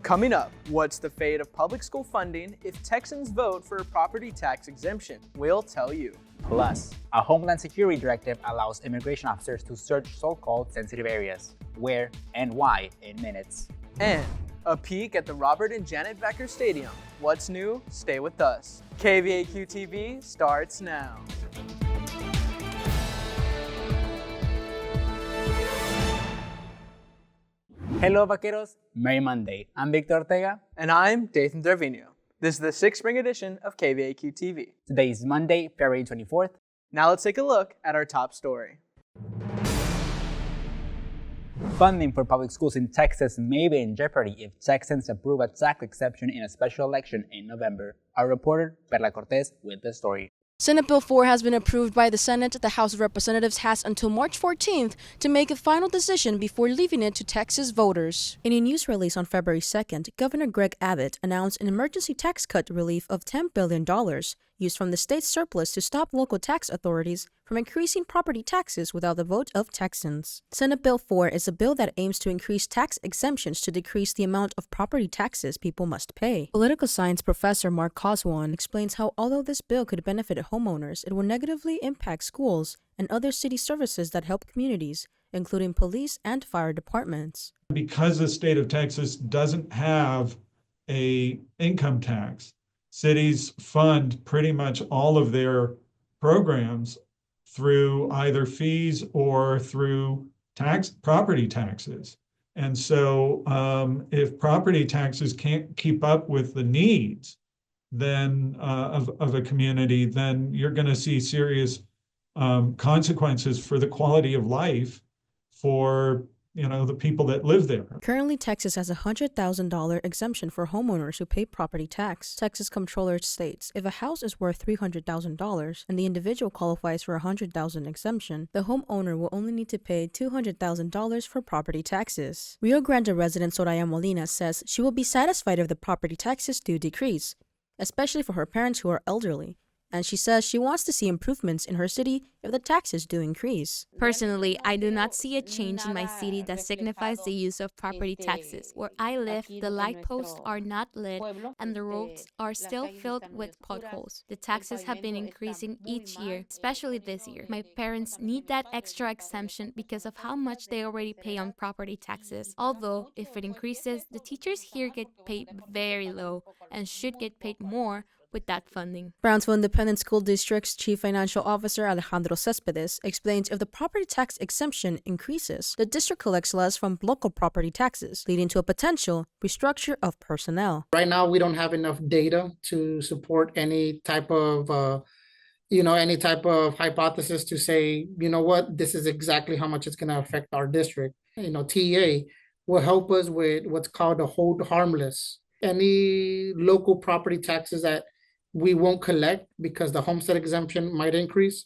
Coming up, what's the fate of public school funding if Texans vote for a property tax exemption? We'll tell you. Plus, a Homeland Security directive allows immigration officers to search so-called sensitive areas. Where and why in minutes. And a peek at the Robert and Janet Vackar Stadium. What's new? Stay with us. KVAQ-TV starts now. Hello, vaqueros. Merry Monday. I'm Victor Ortega. And I'm Dathan Dervino. This is the 6th spring edition of KVAQ-TV. Today is Monday, February 24th. Now let's take a look at our top story. Funding for public schools in Texas may be in jeopardy if Texans approve a tax exemption in a special election in November. Our reporter, Perla Cortez, with the story. Senate Bill 4 has been approved by the Senate. The House of Representatives has until March 14th to make a final decision before leaving it to Texas voters. In a news release on February 2nd, Governor Greg Abbott announced an emergency tax cut relief of $10 billion used from the state's surplus to stop local tax authorities from increasing property taxes without the vote of Texans. Senate Bill 4 is a bill that aims to increase tax exemptions to decrease the amount of property taxes people must pay. Political science professor Mark Coswan explains how although this bill could benefit homeowners, it will negatively impact schools and other city services that help communities, including police and fire departments. Because the state of Texas doesn't have an income tax, cities fund pretty much all of their programs through either fees or through property taxes. And so if property taxes can't keep up with the needs then of a community, then you're going to see serious consequences for the quality of life for the people that live there. Currently, Texas has a $100,000 exemption for homeowners who pay property tax. Texas Comptroller states, if a house is worth $300,000 and the individual qualifies for a $100,000 exemption, the homeowner will only need to pay $200,000 for property taxes. Rio Grande resident Soraya Molina says she will be satisfied if the property taxes do decrease, especially for her parents who are elderly. And she says she wants to see improvements in her city if the taxes do increase. Personally, I do not see a change in my city that signifies the use of property taxes. Where I live, the light posts are not lit and the roads are still filled with potholes. The taxes have been increasing each year, especially this year. My parents need that extra exemption because of how much they already pay on property taxes. Although, if it increases, the teachers here get paid very low and should get paid more with that funding. Brownsville Independent School District's Chief Financial Officer Alejandro Cespedes explains if the property tax exemption increases, the district collects less from local property taxes, leading to a potential restructure of personnel. Right now, we don't have enough data to support any type of hypothesis to say, this is exactly how much it's going to affect our district. TEA will help us with what's called a hold harmless. Any local property taxes that we won't collect because the homestead exemption might increase,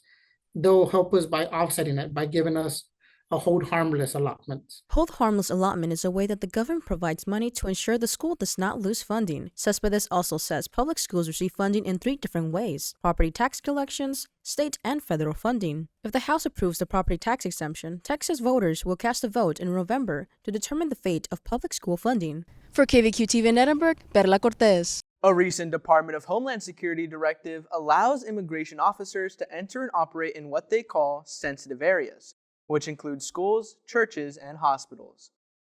they'll help us by offsetting it, by giving us a hold harmless allotment. Hold harmless allotment is a way that the government provides money to ensure the school does not lose funding. Cespedes also says public schools receive funding in 3 different ways: property tax collections, state and federal funding. If the House approves the property tax exemption, Texas voters will cast a vote in November to determine the fate of public school funding. For KVAQ-TV in Edinburgh, Perla Cortez. A recent Department of Homeland Security directive allows immigration officers to enter and operate in what they call sensitive areas, which include schools, churches, and hospitals.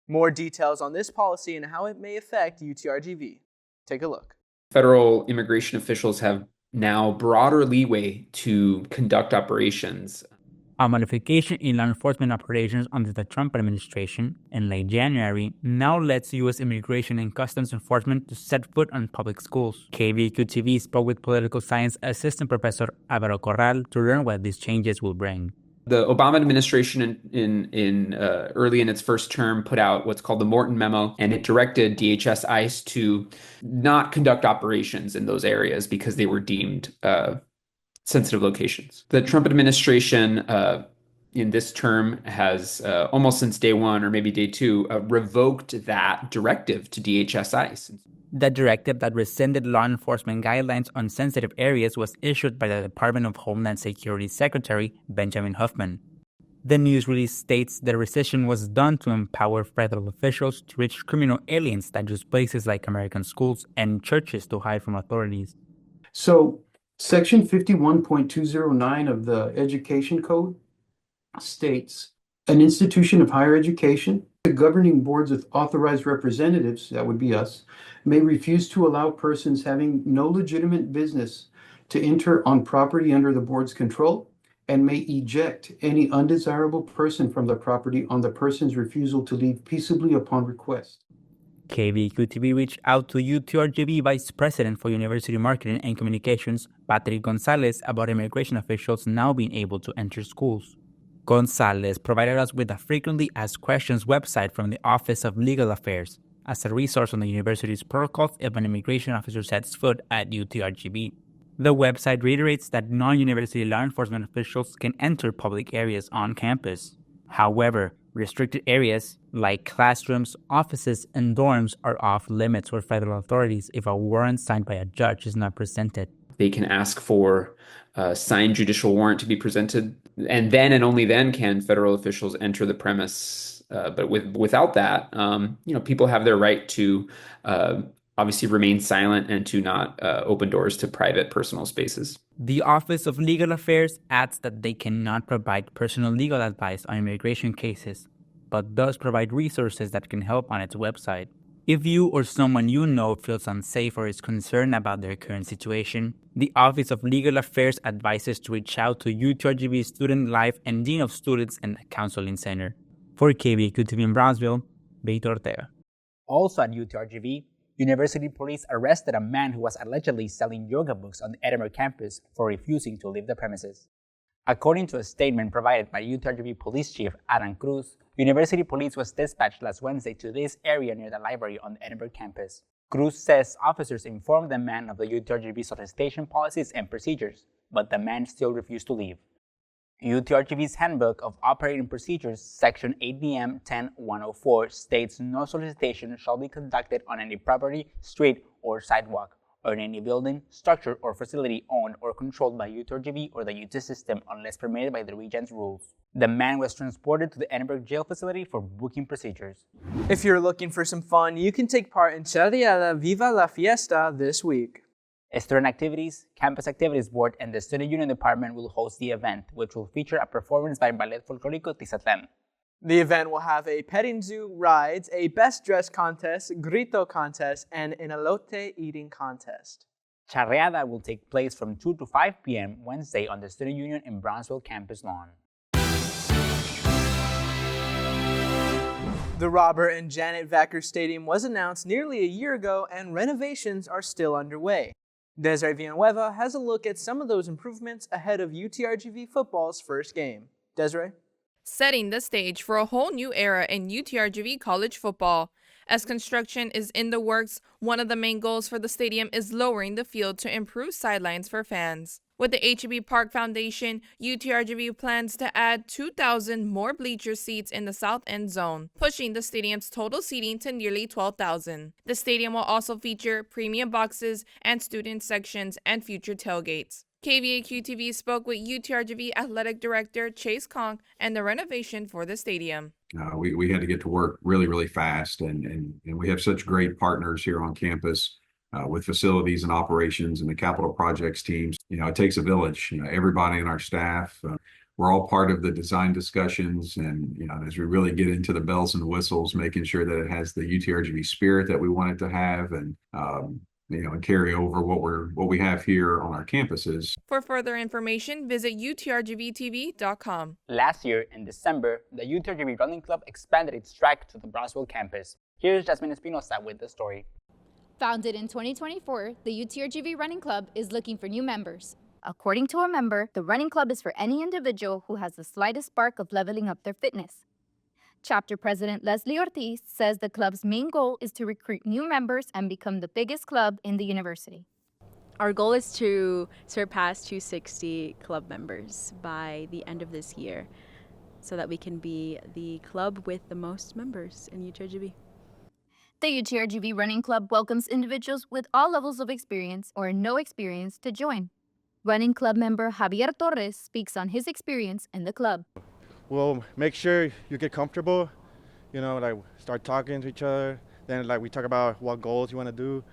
More details on this policy and how it may affect UTRGV. Take a look. Federal immigration officials have now broader leeway to conduct operations. A modification in law enforcement operations under the Trump administration in late January now lets U.S. Immigration and Customs Enforcement to set foot on public schools. KVAQ-TV spoke with political science assistant professor Alvaro Corral to learn what these changes will bring. The Obama administration early in its first term put out what's called the Morton Memo, and it directed DHS ICE to not conduct operations in those areas because they were deemed sensitive locations. The Trump administration in this term has almost since day one or maybe day two revoked that directive to DHS ICE. The directive that rescinded law enforcement guidelines on sensitive areas was issued by the Department of Homeland Security Secretary Benjamin Huffman. The news release states the rescission was done to empower federal officials to reach criminal aliens that use places like American schools and churches to hide from authorities. So, Section 51.209 of the Education Code states an institution of higher education, the governing boards with authorized representatives, that would be us, may refuse to allow persons having no legitimate business to enter on property under the board's control and may eject any undesirable person from the property on the person's refusal to leave peaceably upon request. KVAQ-TV reached out to UTRGV Vice President for University Marketing and Communications, Patrick Gonzalez, about immigration officials now being able to enter schools. Gonzalez provided us with a frequently asked questions website from the Office of Legal Affairs as a resource on the university's protocols if an immigration officer sets foot at UTRGV. The website reiterates that non-university law enforcement officials can enter public areas on campus. However, restricted areas like classrooms, offices, and dorms are off limits for federal authorities if a warrant signed by a judge is not presented. They can ask for a signed judicial warrant to be presented, and then and only then can federal officials enter the premise. But without that, people have their right to obviously remain silent and to not open doors to private personal spaces. The Office of Legal Affairs adds that they cannot provide personal legal advice on immigration cases, but does provide resources that can help on its website. If you or someone you know feels unsafe or is concerned about their current situation, the Office of Legal Affairs advises to reach out to UTRGV Student Life and Dean of Students and the Counseling Center. For KVAQ-TV in Brownsville, Beto Ortega. Also at UTRGV, University police arrested a man who was allegedly selling yoga books on the Edinburgh campus for refusing to leave the premises. According to a statement provided by UTRGV Police Chief Adam Cruz, University police was dispatched last Wednesday to this area near the library on the Edinburgh campus. Cruz says officers informed the man of the UTRGV solicitation policies and procedures, but the man still refused to leave. UTRGV's Handbook of Operating Procedures, Section 8DM 10-104, states no solicitation shall be conducted on any property, street, or sidewalk, or in any building, structure, or facility owned or controlled by UTRGV or the UT system unless permitted by the Regent's rules. The man was transported to the Edinburgh jail facility for booking procedures. If you're looking for some fun, you can take part in Charreada Viva la Fiesta this week. Student Activities, Campus Activities Board, and the Student Union Department will host the event, which will feature a performance by Ballet Folclórico Tizatlan. The event will have a petting zoo, rides, a best dress contest, grito contest, and an elote eating contest. Charreada will take place from 2 to 5 p.m. Wednesday on the Student Union in Brownsville campus lawn. The Robert and Janet Vackar Stadium was announced nearly a year ago, and renovations are still underway. Desiree Villanueva has a look at some of those improvements ahead of UTRGV football's first game. Desiree? Setting the stage for a whole new era in UTRGV college football. As construction is in the works, one of the main goals for the stadium is lowering the field to improve sidelines for fans. With the HEB Park Foundation, UTRGV plans to add 2,000 more bleacher seats in the south end zone, pushing the stadium's total seating to nearly 12,000. The stadium will also feature premium boxes and student sections and future tailgates. KVAQ-TV spoke with UTRGV Athletic Director Chase Conk and the renovation for the stadium. We had to get to work really, really fast, and we have such great partners here on campus. With facilities and operations and the capital projects teams. It takes a village. Everybody in our staff, we're all part of the design discussions, and as we really get into the bells and whistles, making sure that it has the UTRGV spirit that we want it to have, and and carry over what we have here on our campuses. For further information, visit utrgvtv.com. Last year, in December, the UTRGV Running Club expanded its track to the Brownsville campus. Here's Jasmine Espinosa with the story. Founded in 2024, the UTRGV Running Club is looking for new members. According to a member, the running club is for any individual who has the slightest spark of leveling up their fitness. Chapter President Leslie Ortiz says the club's main goal is to recruit new members and become the biggest club in the university. Our goal is to surpass 260 club members by the end of this year so that we can be the club with the most members in UTRGV. The UTRGV Running Club welcomes individuals with all levels of experience or no experience to join. Running Club member Javier Torres speaks on his experience in the club. we'll make sure you get comfortable, like start talking to each other. Then like we talk about what goals you want to do,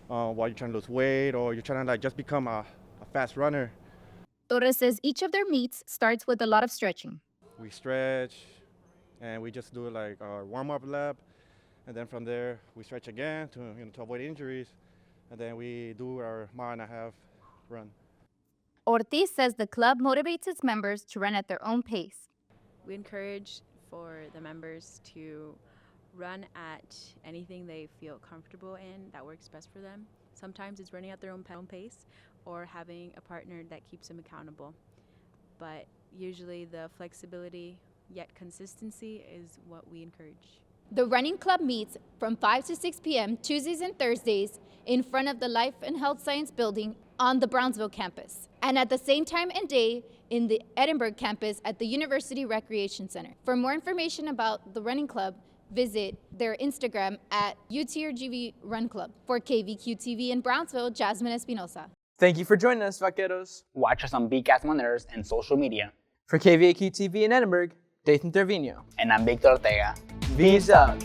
while you're trying to lose weight or you're trying to like just become a fast runner. Torres says each of their meets starts with a lot of stretching. We stretch and we just do like our warm-up lap. And then from there, we stretch again to avoid injuries. And then we do our 1.5 mile run. Ortiz says the club motivates its members to run at their own pace. We encourage for the members to run at anything they feel comfortable in that works best for them. Sometimes it's running at their own pace or having a partner that keeps them accountable. But usually the flexibility yet consistency is what we encourage. The running club meets from 5 to 6 p.m. Tuesdays and Thursdays in front of the Life and Health Science Building on the Brownsville campus, and at the same time and day in the Edinburgh campus at the University Recreation Center. For more information about the running club, visit their Instagram at UTRGV Run Club. For KVAQ-TV in Brownsville, Jasmine Espinosa. Thank you for joining us, vaqueros. Watch us on BCAS monitors and social media. For KVAQ-TV in Edinburgh, Dathan Trevino. And I'm Victor Ortega. Visa.